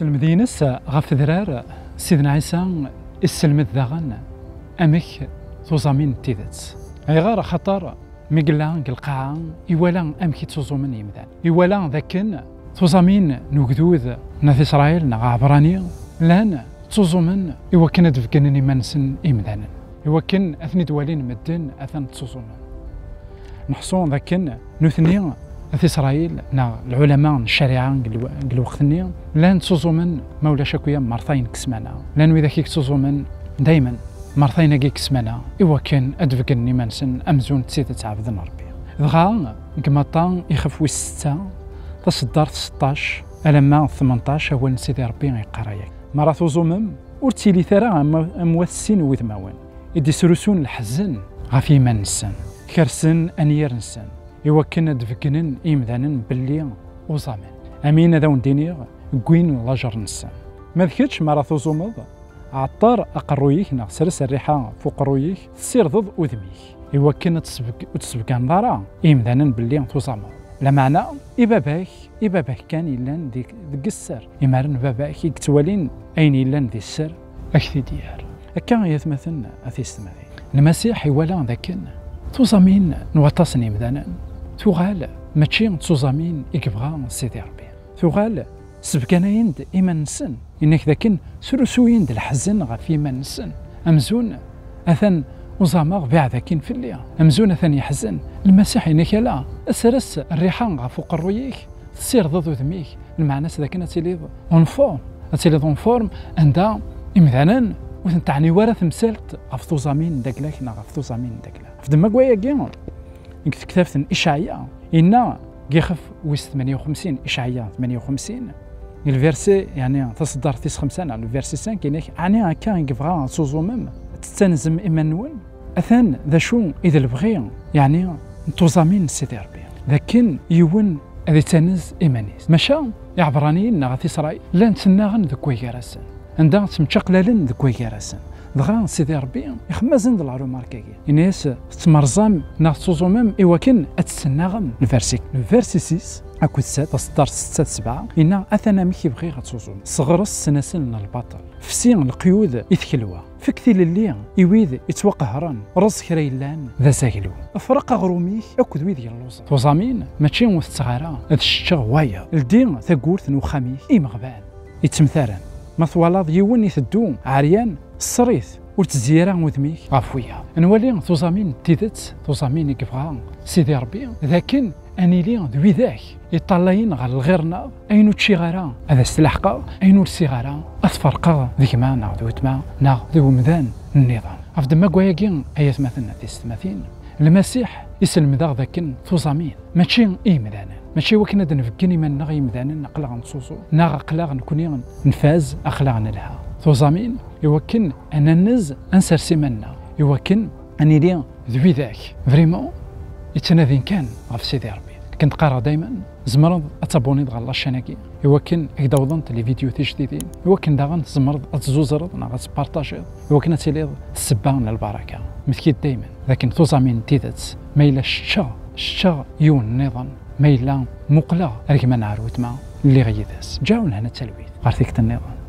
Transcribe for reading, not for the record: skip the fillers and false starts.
المدينة غف ذرار سيدنا عيسى السلمت ذاغن أمك توزامين تيدت أي غار خطر مقلا القاعة يوالا أمك توزومن يمدان يوالا ذاكن توزامين نوكدوذ ناث إسرائيل نغا عبراني لان توزومن يوكن دفكنني منسن يمدان يوكن أثني دوالين مدن أثن توزومن نحصون ذاكن نثني في إسرائيل نا العلماء الشريعة قل وقتني لان تزومن مولا شكويا مرتين كسمانا لان إذا كيك تزومن دايما مرتين كيك كسمانا إوا كان أدفقني منسن أمزون تسيت تعبدن ربي دغا كمطان يخف ويس 6 تصدر 16 ألما 18 هو نسيدي ربي يقرايا مرة تزومم ورتيلي ثرا أموثسين وذماون يدي سروسون الحزن غافي منسن كرسن أنير نسن إوا كنا دفكنن إمذانن باللي وزامن أمين ذا وندينيغ كوين لاجر نسان ما ذكرتش مرة توزومض عطار أقرويك نا سرس الريحة فوق رويك تصير ضد أذميك إوا كنا تسبق نظارة إمذانن باللي توزامض لا معنى إباباك كان إلان ديك السر إمارن باباك يكتوالين أين إلان دي السر أكثي ديار أكا يثمثن أثيستماثي المسيح يوالا ذاكن توزامين نوطاسن إمذانن تغال ماشي تزامين يكبغى سيدي ربي تغال سبكانين إيمان نسن إنك ذاكن سروسوين الحزن غا في إيمان نسن أمزون أثن وزامغ بيع ذاكين في الليل أمزون أثن يحزن المسيح إنك لا أسرس الريحان غا فوق الرويك تصير ضد ذميك المعنى ذاكن أتيليض أونفورم أتيليض أونفورم عندها إمذانا وتعني ورث مسالت غف تزامين داكلاك نا غف تزامين داكلاك في دما كوايا كيان كتابة إشعياء إن يخف ويس 58 إشعياء 58 الفيرسي يعني تصدر تيس 5 على الفيرسي 5 كاين يعني كان يبغى تزومم تستنزم إيمانويل أثان ذا شو إذا البغي يعني توزامين سيدي ربي لكن يون هذا تنز إيمانيس مشى يعبرانيين نغاث إسرائيل لا نتسناغن ذوك ويكارسن عندها تمشقلالن ذوك ويكارسن دغا سيدي ربي يخمازن دلارو ماركاكي الناس تمرزام ناغ تزومم إوا كان أتسناغم الفيرسي 6 أكو 7 تصدر 6 7 إن أثنا ميكي بغي غتزوم صغرس سناسل البطل فسين القيود يثكلوا فكثي للي يويذ يتوقهران رز كريلان ذا ساكلو فرق غروميك أكو ذويذ يلوز توزامين ماشي مستغارة هاد الشتا غوايا الدين ثاقورث نوخاميك إمغبان يتمثالن ما ثوالاض يون يثدو عريان الصريث وتزيرا وذميك غافويا نولي توزامين تيدت توزامين يكفغا سيدي ربي لكن اني لي ذوي ذاك يطلعين غير الغيرنا اينو تشي غارا هذا استلحقا اينو الصغارا اتفرقا ذيك ما ناخذ وتما ناخذ ذو مذان النظام افد ما كواياكين ايات مثلنا تيستماثين المسيح يسلم ذاك توزامين ماشي مذانا ماشي وكنا دنفكني من نغي مذانا نقلع نصوصو ناغ قلاغ نكوني نفاز اخلاغنا لها توزامين يوكن أن نز أنسر سيمنا يوكن أني لي ذوي ذاك فريمون يتناذين كان غف سيدي ربي كنت قارا دايما زمرض أتابوني دغال لاشاناكي يوكن إذا وضنت لي فيديو تجديدين يوكن داغن زمرض أتزوزرض نا غتبارطاجيض يوكن أتيليض السبان للبركة مثكيد دايما لكن توزامين تيدت ما إلا شتا يون النظام ما إلا مقلة ركما نعرو تما اللي غيداس جاونا هنا التلويث غارثيك النظام